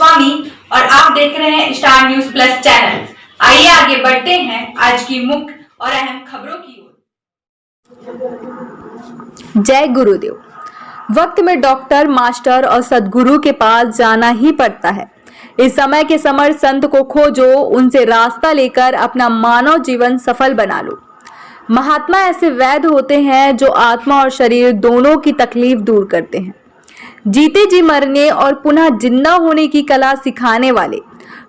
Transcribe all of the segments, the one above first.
गोस्वामी और आप देख रहे हैं स्टार न्यूज प्लस चैनल। आइए आगे बढ़ते हैं आज की मुख्य और अहम खबरों की ओर। जय गुरुदेव। वक्त में डॉक्टर, मास्टर और सदगुरु के पास जाना ही पड़ता है। इस समय के समर्थ संत को खोजो, उनसे रास्ता लेकर अपना मानव जीवन सफल बना लो। महात्मा ऐसे वैद्य होते हैं जो आत्मा और शरीर दोनों की तकलीफ दूर करते हैं। जीते जी मरने और पुनः जिंदा होने की कला सिखाने वाले,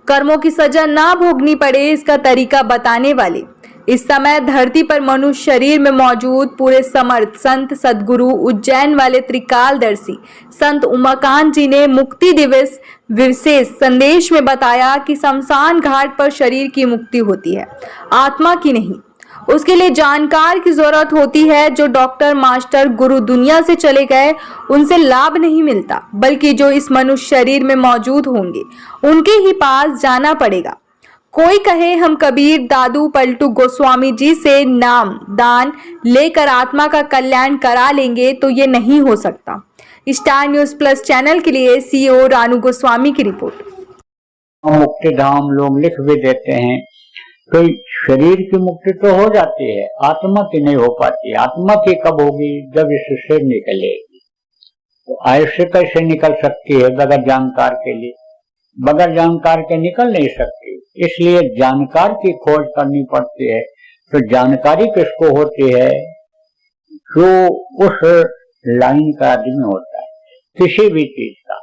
कर्मों की सजा ना भोगनी पड़े इसका तरीका बताने वाले, इस समय धरती पर मनुष्य शरीर में मौजूद पूरे समर्थ संत सदगुरु उज्जैन वाले त्रिकालदर्शी संत उमाकांत जी ने मुक्ति दिवस विशेष संदेश में बताया कि शमशान घाट पर शरीर की मुक्ति होती है, आत्मा की नहीं। उसके लिए जानकार की जरूरत होती है। जो डॉक्टर, मास्टर, गुरु दुनिया से चले गए उनसे लाभ नहीं मिलता, बल्कि जो इस मनुष्य शरीर में मौजूद होंगे उनके ही पास जाना पड़ेगा। कोई कहे हम कबीर, दादू, पलटू गोस्वामी जी से नाम दान लेकर आत्मा का कल्याण करा लेंगे तो ये नहीं हो सकता। स्टार न्यूज प्लस चैनल के लिए सीईओ रानू गोस्वामी की रिपोर्ट। मुक्ति धाम लोग लिख भी देते हैं, तो शरीर की मुक्ति तो हो जाती है, आत्मा की नहीं हो पाती। आत्मा की कब होगी? जब इससे निकलेगी। तो ऐसे कैसे निकल सकती है बगैर जानकार के लिए? बगैर जानकार के निकल नहीं सकती, इसलिए जानकार की खोज करनी पड़ती है। तो जानकारी किसको होती है? जो उस लाइन का आदमी होता है, किसी भी चीज का,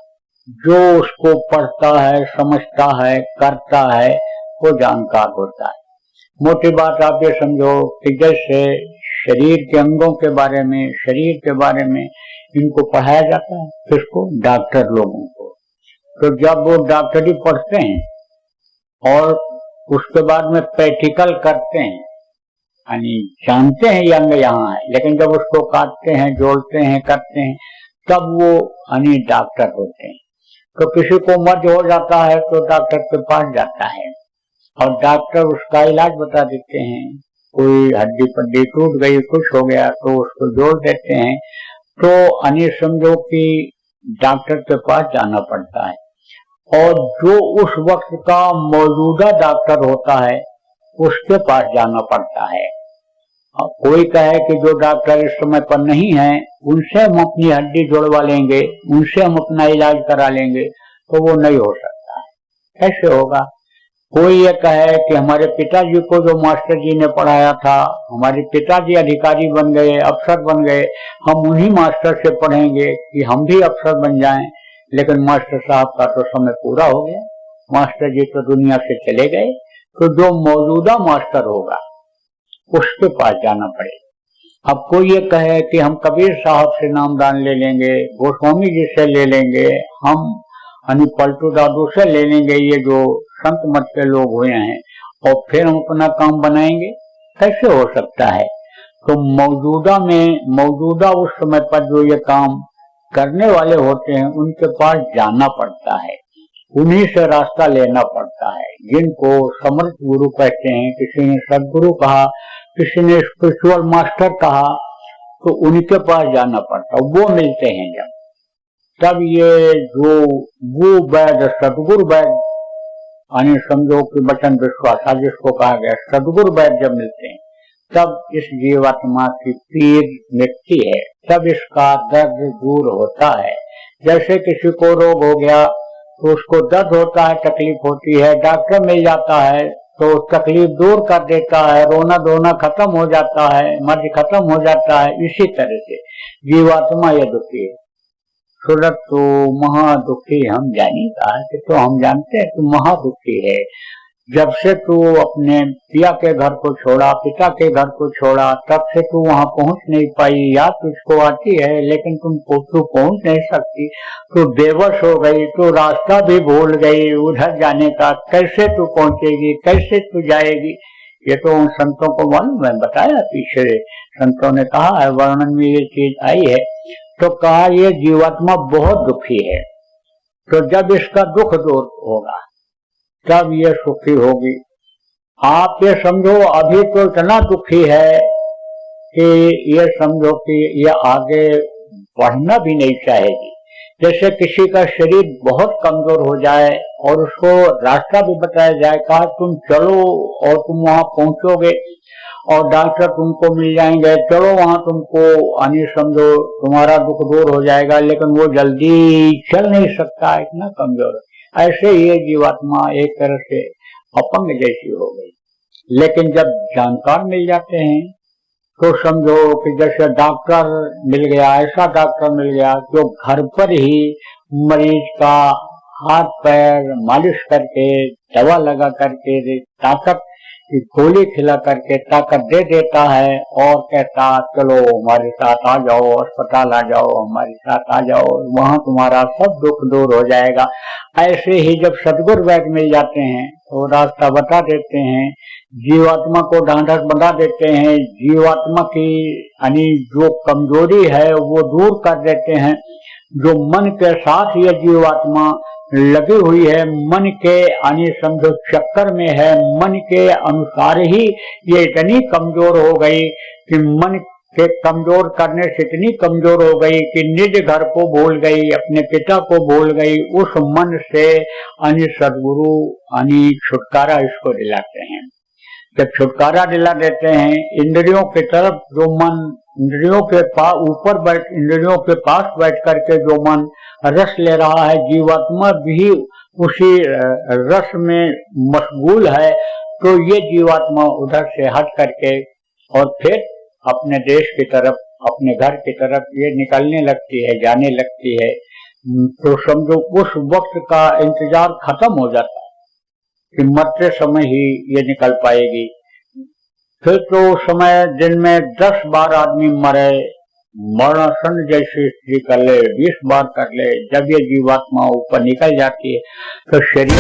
जो उसको पढ़ता है, समझता है, करता है, वो जानकार होता है। मोटी बात आप ये समझो कि जैसे शरीर के अंगों के बारे में, शरीर के बारे में इनको पढ़ाया जाता है, किसको? डॉक्टर लोगों को। तो जब वो डॉक्टरी पढ़ते हैं और उसके बाद में प्रैक्टिकल करते हैं, यानी जानते हैं ये अंग यहाँ है, लेकिन जब उसको काटते हैं, जोड़ते हैं, करते हैं, तब वो यानी डॉक्टर होते हैं। तो किसी को मर्ज हो जाता है तो डॉक्टर के पास जाता है और डॉक्टर उसका इलाज बता देते हैं। कोई हड्डी पड्डी टूट गई, कुछ हो गया तो उसको जोड़ देते हैं। तो अन्य समझो कि डॉक्टर के पास जाना पड़ता है, और जो उस वक्त का मौजूदा डॉक्टर होता है उसके पास जाना पड़ता है। अब कोई कहे कि जो डॉक्टर इस समय पर नहीं है उनसे हम अपनी हड्डी जोड़वा लेंगे, उनसे हम अपना इलाज करा लेंगे, तो वो नहीं हो सकता है। कैसे होगा? कोई ये कहे कि हमारे पिताजी को जो मास्टर जी ने पढ़ाया था, हमारे पिताजी अधिकारी बन गए, अफसर बन गए, हम उन्हीं मास्टर से पढ़ेंगे कि हम भी अफसर बन जाएं, लेकिन मास्टर साहब का तो समय पूरा हो गया, मास्टर जी तो दुनिया से चले गए। तो जो मौजूदा मास्टर होगा उसके पास जाना पड़ेगा। अब कोई ये कहे कि हम कबीर साहब से नामदान ले लेंगे, गोस्वामी जी से ले लेंगे, हम पलटू दादू से ले लेंगे, ये जो संत मत के लोग हुए हैं, और फिर हम अपना काम बनाएंगे, कैसे हो सकता है? तो मौजूदा उस समय पर जो ये काम करने वाले होते हैं उनके पास जाना पड़ता है, उन्हीं से रास्ता लेना पड़ता है, जिनको समर्थ गुरु कहते हैं। किसी ने सदगुरु कहा, किसी ने स्पिरिचुअल मास्टर कहा, तो उनके पास जाना पड़ता है। वो मिलते हैं जब, तब ये जो वो वैद्य, सदगुरु वैद्य, यानी समझो कि वचन विश्वास जिसको कहा गया, सदगुरु वैद्य जब मिलते हैं तब इस जीवात्मा की पीड़ मिटती है, तब इसका दर्द दूर होता है। जैसे किसी को रोग हो गया तो उसको दर्द होता है, तकलीफ होती है, डॉक्टर मिल जाता है तो तकलीफ दूर कर देता है, रोना धोना खत्म हो जाता है, मर्ज खत्म हो जाता है। इसी तरह से जीवात्मा ये दुखी है, सूरत तो महादुखी हम जानी कहा कि, तो हम जानते हैं तू महादुखी है। जब से तू अपने पिया के घर को छोड़ा, पिता के घर को छोड़ा, तब से तू वहां पहुंच नहीं पाई। याद तुझको आती है लेकिन तू पहुंच नहीं सकती, तू बेबस हो गई, तू रास्ता भी भूल गई उधर जाने का। कैसे तू पहुंचेगी, कैसे तू जाएगी? ये तो उन संतों को मालूम है, बताया पीछे संतों ने कहा है, वर्णन में ये चीज आई है। तो कहा ये जीवात्मा बहुत दुखी है, तो जब इसका दुख दूर होगा तब ये सुखी होगी। आप ये समझो अभी तो इतना दुखी है कि ये समझो कि ये आगे बढ़ना भी नहीं चाहेगी। जैसे किसी का शरीर बहुत कमजोर हो जाए और उसको रास्ता भी बताया जाए, कहा तुम चलो और तुम वहां पहुंचोगे और डॉक्टर तुमको मिल जाएंगे, चलो वहां तुमको आनी समझो तुम्हारा दुख दूर हो जाएगा, लेकिन वो जल्दी चल नहीं सकता, इतना कमजोर है। ऐसे ये जीवात्मा एक तरह से अपंग जैसी हो गई। लेकिन जब जानकार मिल जाते हैं तो समझो कि जैसे डॉक्टर मिल गया, ऐसा डॉक्टर मिल गया जो घर पर ही मरीज का हाथ पैर मालिश करके, दवा लगा करके, ताकत की गोली खिला करके ताकत दे देता है और कहता चलो हमारे साथ आ जाओ, अस्पताल आ जाओ, हमारे साथ आ जाओ, वहां तुम्हारा सब दुख दूर हो जाएगा। ऐसे ही जब सदगुरु वैद्य मिल जाते हैं तो रास्ता बता देते हैं, जीवात्मा को ढांढस बता देते हैं, जीवात्मा की यानी जो कमजोरी है वो दूर कर देते हैं। जो मन के साथ ये जीवात्मा लगी हुई है, मन के यानी समझो चक्कर में है, मन के अनुसार ही ये इतनी कमजोर हो गई कि मन के कमजोर करने से इतनी कमजोर हो गई कि निज घर को भूल गई, अपने पिता को भूल गई। उस मन से यानी सदगुरु यानी छुटकारा इसको दिलाते हैं। जब छुटकारा दिला देते हैं, इंद्रियों की तरफ जो मन इंद्रियों के ऊपर बैठ इंद्रियों के पास बैठ करके जो मन रस ले रहा है, जीवात्मा भी उसी रस में मशगूल है, तो ये जीवात्मा उधर से हट करके और फिर अपने देश की तरफ, अपने घर की तरफ ये निकलने लगती है, जाने लगती है। तो समझो उस वक्त का इंतजार खत्म हो जाता है कि मरते समय ही ये निकल पाएगी। फिर तो उस समय दिन में 10 बार आदमी मरे, मरणासन जैसी स्थिति कर ले, 20 बार कर ले, जब ये जीवात्मा ऊपर निकल जाती है तो शरीर